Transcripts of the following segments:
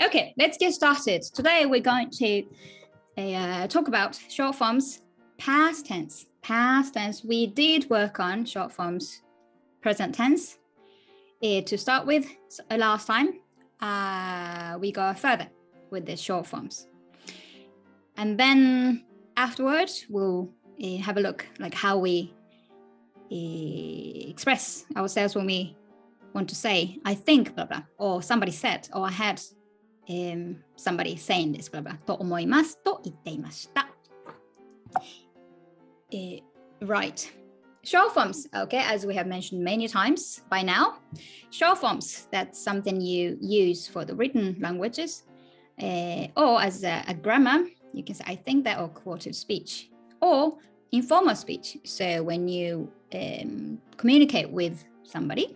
Okay, let's get started. Today we're going to talk about short forms past tense. Past tense, we did work on short forms present tense. To start with, last time, we go further with the short forms. And then afterwards, we'll have a look like how we express ourselves when we want to say, I think, blah, blah, or somebody said, or I had somebody saying this, blah, blah, と思います、と言っていました。Right. Short forms, okay, as we have mentioned many times by now. Short forms, that's something you use for the written languages, or as a grammar, you can say, I think that, or quoted speech, or informal speech. So when you communicate with somebody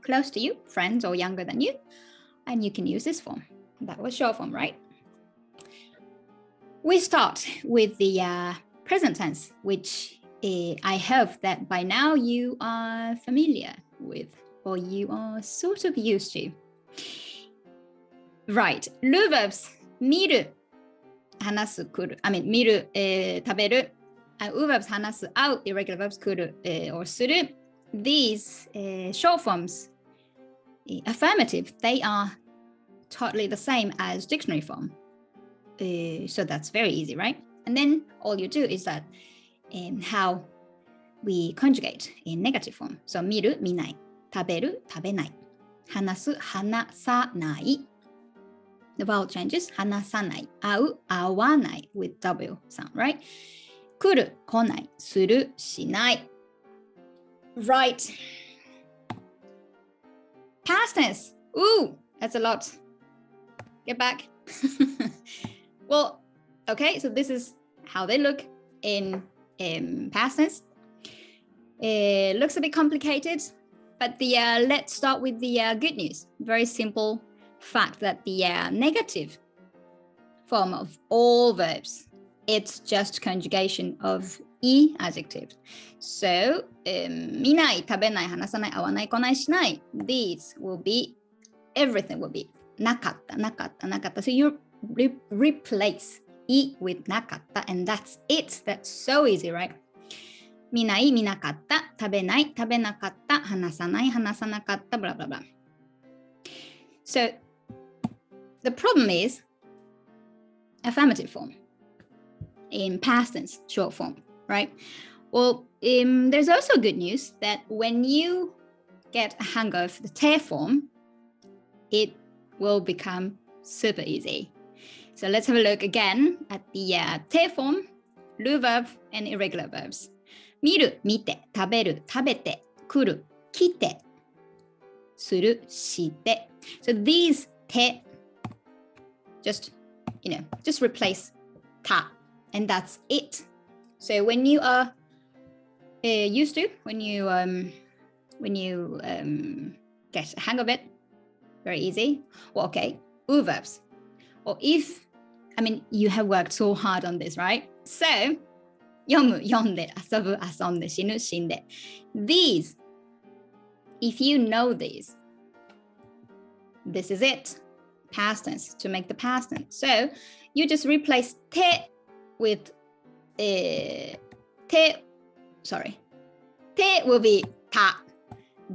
close to you, friends or younger than you, and you can use this form. That was short form, right? We start with the present tense, which I hope that by now you are familiar with, or you are sort of used to. Right, る verbs, 見る、話す、来る。見る、食べる。う verbs, 話す、会う、irregular verbs, 来る、or する。These short forms, affirmative, they are totally the same as dictionary form. So that's very easy, right? And then all you do is that how we conjugate in negative form. So 見る、見ない。食べる、食べない。話す、話さない。The vowel changes, 話さない。会う、会わない with W sound, right? 来る、来ない。する、しない。Right. Past tense. Ooh, that's a lot. Get back. Well, okay, so this is how they look in past tense. It looks a bit complicated, but let's start with the good news. Very simple fact that the negative form of all verbs, it's just conjugation of E adjective. So, 見ない、食べない、話さない、会わない、来ない、しない. These will be, everything will be なかった、なかった、なかった. So you replace E with なかった and that's it. That's so easy, right? 見ない、見なかった、食べない、食べなかった、話さない、話さなかった、blah, blah, blah. So, the problem is affirmative form in past tense, short form, right? Well, there's also good news that when you get a hang of the te form, it will become super easy. So let's have a look again at the te form, る verb, and irregular verbs. 見る、見て、食べる、食べて、来る、来て、する、して。So these te, just replace ta, and that's it. So when you are used to, when you get a hang of it, very easy. Well, okay, う verbs. Or if, you have worked so hard on this, right? So, 読む、読んで、遊ぶ、遊んで、死ぬ、死んで。These, if you know these, this is it. Past tense, to make the past tense. So, you just replace te with te will be ta,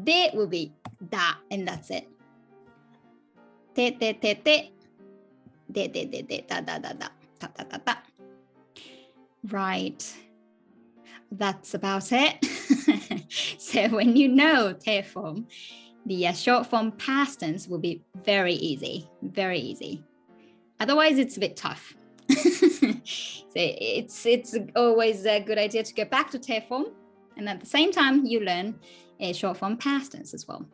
de will be da, and that's it. Te, de, da, da, da, da, ta, ta, ta, ta. Right. That's about it. So when you know te form, the short form past tense will be very easy, very easy. Otherwise, it's a bit tough. So it's always a good idea to go back to te form, and at the same time, you learn a short form past tense as well.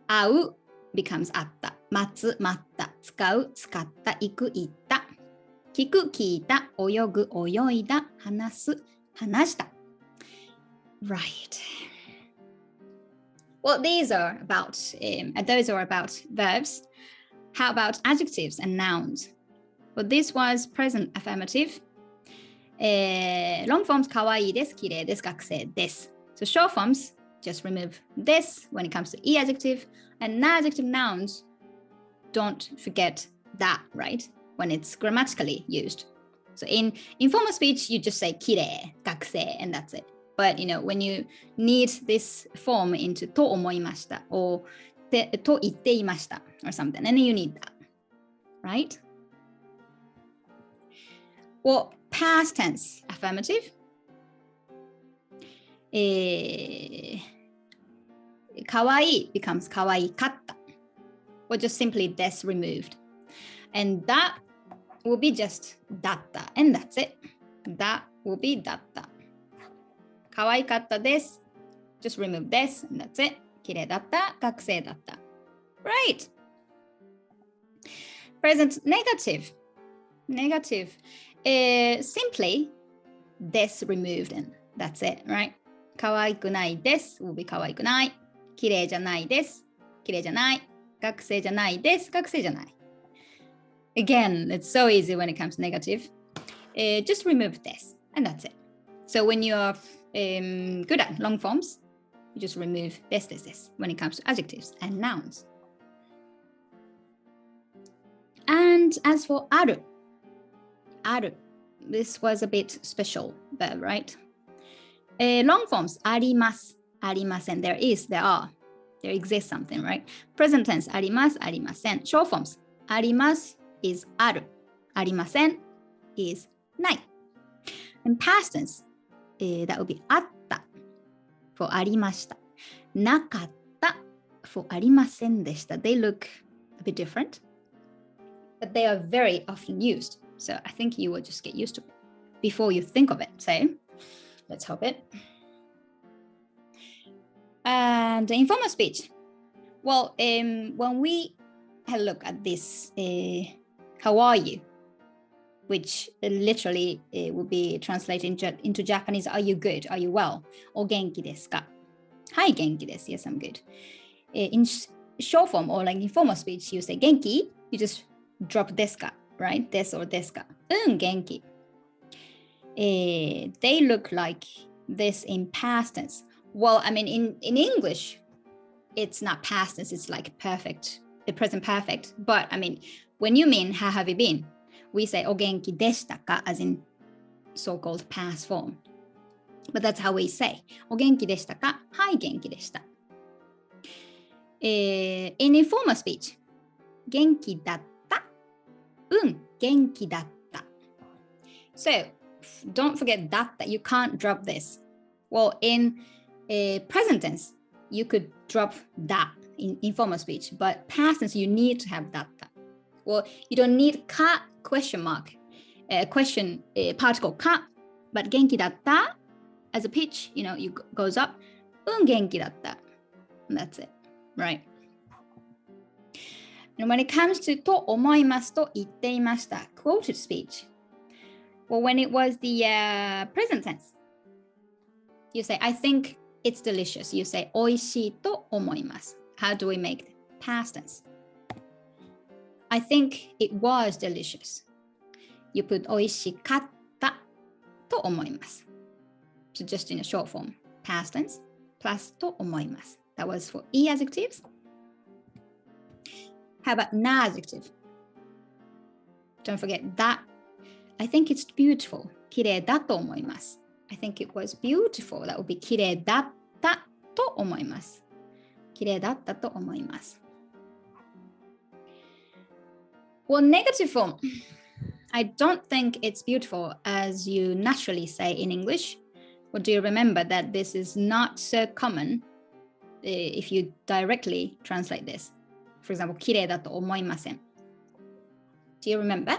会う becomes あった、待つ、待った、使う、使った、行く、行った、聞く、聞いた、泳ぐ、泳いだ、話す、話した。Right. Well, those are about verbs. How about adjectives and nouns? Well, this was present affirmative. Long forms かわいいです、綺麗です、学生です。So short forms, just remove this when it comes to E adjective, and non-adjective nouns don't forget that, right? When it's grammatically used. So in informal speech, you just say 綺麗, 学生, and that's it. But, when you need this form into と思いました or と言っていました or something, and you need that, right? Well, past tense, affirmative. かわいい becomes かわいかった or just simply this removed. And that will be just だった and that's it. That will be だった。かわいかったです。Just remove this and that's it. 綺麗だった。学生だった。Right. Present negative. Negative. Simply this removed and that's it, right? かわいくないです will be かわいくない。綺麗じゃないです。綺麗じゃない。学生じゃないです。学生じゃない。Again, it's so easy when it comes to negative. Just remove this and that's it. So when you're good at long forms, you just remove this when it comes to adjectives and nouns. And as for ある, this was a bit special verb, right? Long forms, あります, ありません, there is, there are, there exists something, right? Present tense, あります, ありません. Short forms, あります is ある, ありません is ない. And past tense, that would be あった for ありました。なかった for ありませんでした。They look a bit different, but they are very often used. So I think you will just get used to it before you think of it. So let's hope it. And the informal speech. Well, when we have a look at this, how are you? Which literally would be translated into Japanese, are you good? Are you well? お元気ですか? Hi, 元気です. Yes, I'm good. In short form or like informal speech, you say 元気? You just drop ですか, right? です or ですか? 元気. They look like this in past tense. Well, I mean, in English, it's not past tense. It's like perfect, the present perfect. But I mean, when you mean how have you been? We say お元気でしたか as in so-called past form. But that's how we say お元気でしたか はい、元気でした。In informal speech 元気だった元気だった。So don't forget that you can't drop this. Well, in present tense, you could drop that in informal speech, but past tense, you need to have that. Well, you don't need か question mark, question particle か, but 元気だった as a pitch, you goes up. 元気だった. That's it, right? And when it comes to と思いますと言っていました quoted speech, well, when it was the present tense, you say, I think it's delicious. You say, おいしいと思います. How do we make past tense? I think it was delicious. You put おいしかったと思います. So just in a short form, past tense plus と思います. That was for E adjectives. How about na adjective? Don't forget that. I think it's beautiful. 綺麗だと思います. I think it was beautiful. That would be 綺麗だったと思います. 綺麗だったと思います. Well, negative form. I don't think it's beautiful as you naturally say in English. Or do you remember that this is not so common if you directly translate this? For example, 綺麗だと思いません. Do you remember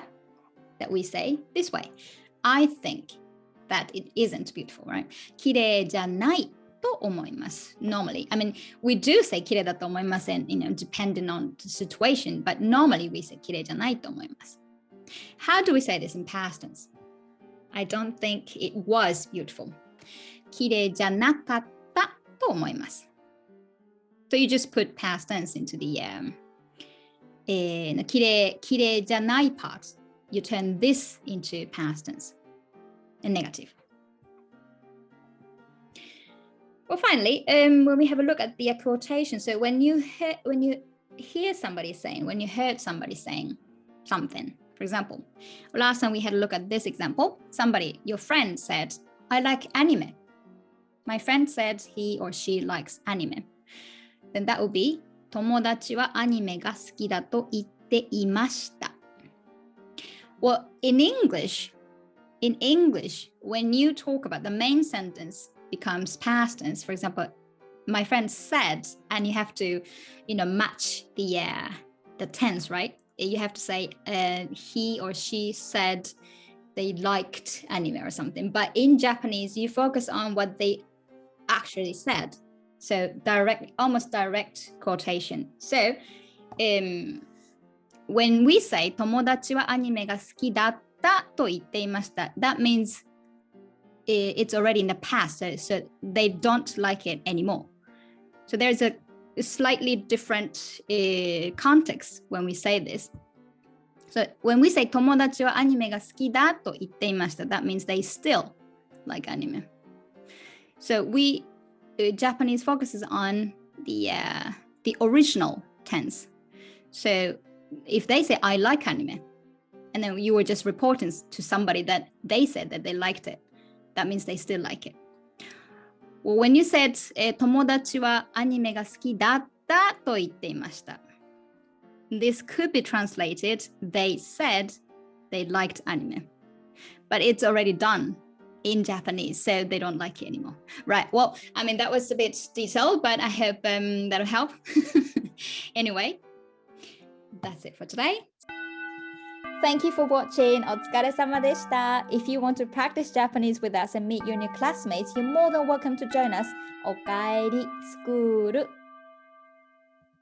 that we say this way? I think that it isn't beautiful, right? 綺麗じゃないと思います normally. I mean, we do say 綺麗だと思いません depending on the situation, but normally we say 綺麗じゃないと思います. How do we say this in past tense? I don't think it was beautiful. 綺麗じゃなかったと思います. So you just put past tense into the 綺麗じゃない part. You turn this into past tense and negative. Well, finally, when we have a look at the quotation, so when you hear somebody saying, when you heard somebody saying something. For example, last time we had a look at this example. Somebody, your friend said, I like anime. My friend said he or she likes anime. Then that would be 友達はアニメが好きだと言っていました。Well, in English, when you talk about the main sentence becomes past tense. For example, my friend said, and you have to, match the tense, right? You have to say he or she said they liked anime or something. But in Japanese, you focus on what they actually said. So almost direct quotation. So when we say 友達はアニメが好きだったと言っていました, that means it's already in the past, so they don't like it anymore. So there's a slightly different context when we say this. So when we say 友達はアニメが好きだと言っていました, that means they still like anime. So Japanese focuses on the original tense. So if they say I like anime, and then you were just reporting to somebody that they said that they liked it, that means they still like it. Well, when you said 友達はアニメが好きだったと言っていました, this could be translated, they said they liked anime. But it's already done in Japanese, so they don't like it anymore. Right, well, I mean, that was a bit detailed, but I hope that'll help. Anyway, that's it for today. Thank you for watching. お疲れ様でした. If you want to practice Japanese with us and meet your new classmates, you're more than welcome to join us. おかえりスクール